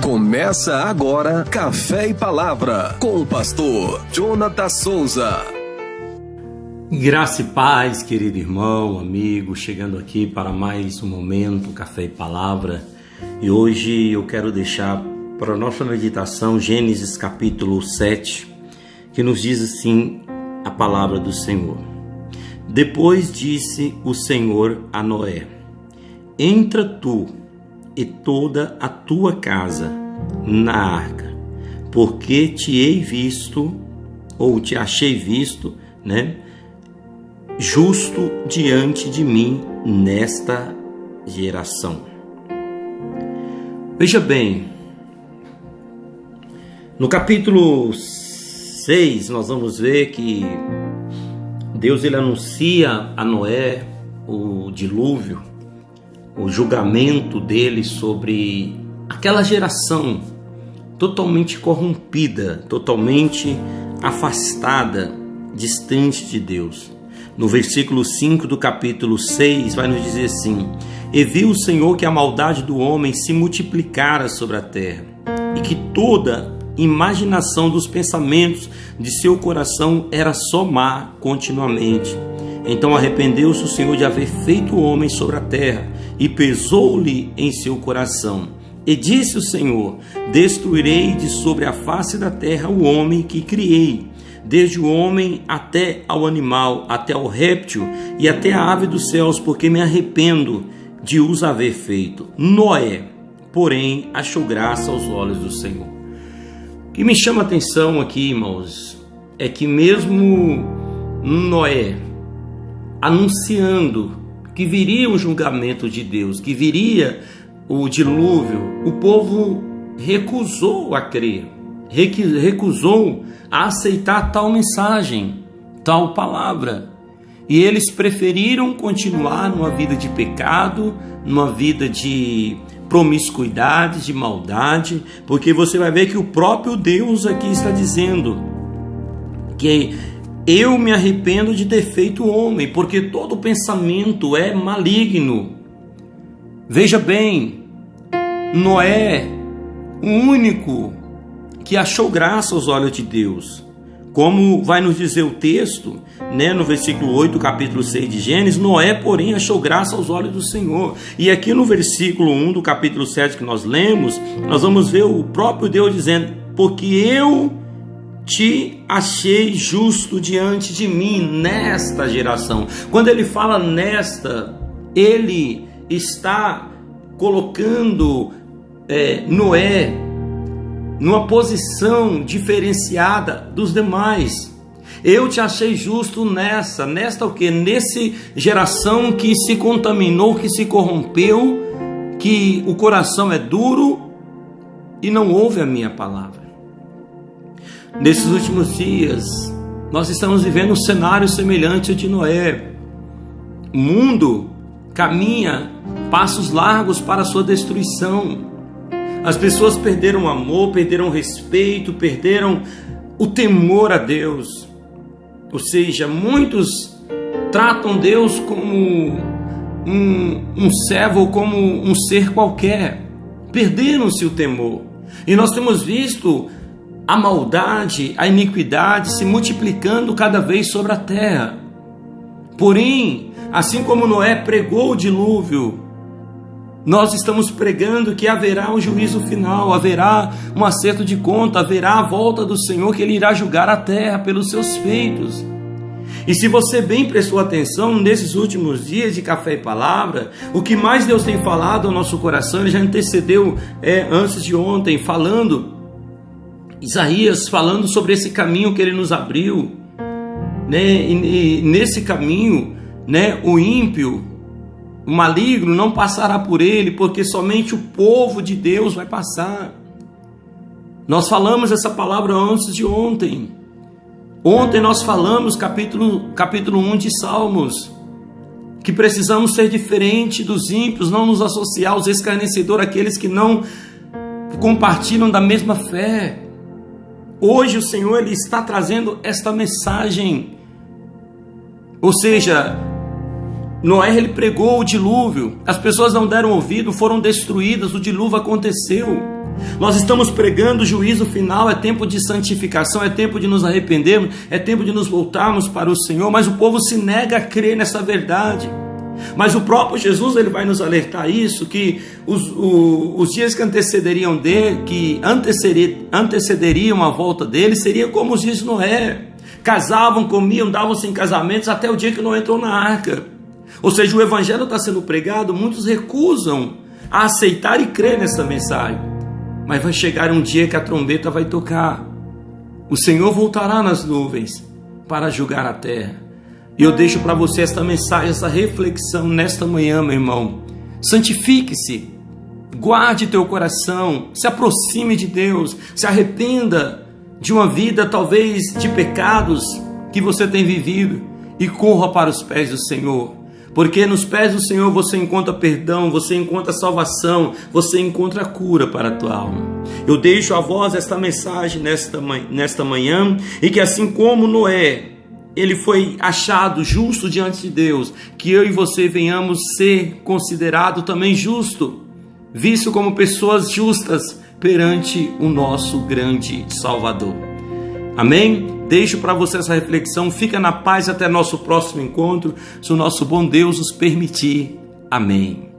Começa agora Café e Palavra com o pastor Jonatas Souza. Graça e paz, querido irmão, amigo, chegando aqui para mais um momento Café e Palavra. E hoje eu quero deixar para a nossa meditação Gênesis capítulo 7, que nos diz assim a palavra do Senhor. Depois disse o Senhor a Noé: entra tu e toda a tua casa na arca, porque te achei visto, justo diante de mim nesta geração. Veja bem, no capítulo 6 nós vamos ver que Deus ele anuncia a Noé o dilúvio, o julgamento dele sobre aquela geração totalmente corrompida, totalmente afastada, distante de Deus. No versículo 5 do capítulo 6 vai nos dizer assim: e viu o Senhor que a maldade do homem se multiplicara sobre a terra, e que toda imaginação dos pensamentos de seu coração era só má continuamente. Então arrependeu-se o Senhor de haver feito o homem sobre a terra, e pesou-lhe em seu coração. E disse o Senhor: destruirei de sobre a face da terra o homem que criei, desde o homem até ao animal, até ao réptil e até a ave dos céus, porque me arrependo de os haver feito. Noé, porém, achou graça aos olhos do Senhor. O que me chama a atenção aqui, irmãos, é que mesmo Noé anunciando que viria o julgamento de Deus, que viria o dilúvio, o povo recusou a crer, recusou a aceitar tal mensagem, tal palavra. E eles preferiram continuar numa vida de pecado, numa vida de promiscuidade, de maldade, porque você vai ver que o próprio Deus aqui está dizendo que eu me arrependo de ter feito o homem, porque todo pensamento é maligno. Veja bem, Noé, o único que achou graça aos olhos de Deus. Como vai nos dizer o texto, no versículo 8 do capítulo 6 de Gênesis, Noé, porém, achou graça aos olhos do Senhor. E aqui no versículo 1 do capítulo 7 que nós lemos, nós vamos ver o próprio Deus dizendo: porque eu te achei justo diante de mim nesta geração. Quando ele fala nesta, ele está colocando Noé numa posição diferenciada dos demais. Eu te achei justo nesta o quê? Nessa geração que se contaminou, que se corrompeu, que o coração é duro e não ouve a minha palavra. Nesses últimos dias, nós estamos vivendo um cenário semelhante ao de Noé. O mundo caminha passos largos para a sua destruição. As pessoas perderam o amor, perderam o respeito, perderam o temor a Deus. Ou seja, muitos tratam Deus como um servo, como um ser qualquer. Perderam-se o temor. E nós temos visto a maldade, a iniquidade se multiplicando cada vez sobre a terra. Porém, assim como Noé pregou o dilúvio, nós estamos pregando que haverá um juízo final, haverá um acerto de conta, haverá a volta do Senhor, que Ele irá julgar a terra pelos seus feitos. E se você bem prestou atenção nesses últimos dias de Café e Palavra, o que mais Deus tem falado ao nosso coração, Ele já antecedeu antes de ontem, Isaías falando sobre esse caminho que Ele nos abriu, e nesse caminho, o ímpio, o maligno não passará por ele, porque somente o povo de Deus vai passar. Nós falamos essa palavra antes de ontem. Ontem nós falamos capítulo 1 de Salmos, que precisamos ser diferente dos ímpios, não nos associar aos escarnecedores, aqueles que não compartilham da mesma fé. Hoje o Senhor ele está trazendo esta mensagem, ou seja, Noé, ele pregou o dilúvio, as pessoas não deram ouvido, foram destruídas, o dilúvio aconteceu. Nós estamos pregando o juízo final, é tempo de santificação, é tempo de nos arrependermos, é tempo de nos voltarmos para o Senhor, mas o povo se nega a crer nessa verdade. Mas o próprio Jesus, ele vai nos alertar isso, que os dias que antecederiam dele, que antecederiam a volta dele, seria como os dias de Noé. Casavam, comiam, davam-se em casamentos até o dia que Noé entrou na arca. Ou seja, o evangelho está sendo pregado, muitos recusam a aceitar e crer nessa mensagem. Mas vai chegar um dia que a trombeta vai tocar. O Senhor voltará nas nuvens para julgar a terra. E eu deixo para você esta mensagem, essa reflexão nesta manhã, meu irmão. Santifique-se, guarde teu coração, se aproxime de Deus, se arrependa de uma vida talvez de pecados que você tem vivido e corra para os pés do Senhor. Porque nos pés do Senhor você encontra perdão, você encontra salvação, você encontra cura para a tua alma. Eu deixo a voz esta mensagem nesta manhã, e que assim como Noé, ele foi achado justo diante de Deus, que eu e você venhamos ser considerados também justos, visto como pessoas justas perante o nosso grande Salvador. Amém? Deixo para você essa reflexão, fica na paz até nosso próximo encontro, se o nosso bom Deus nos permitir. Amém.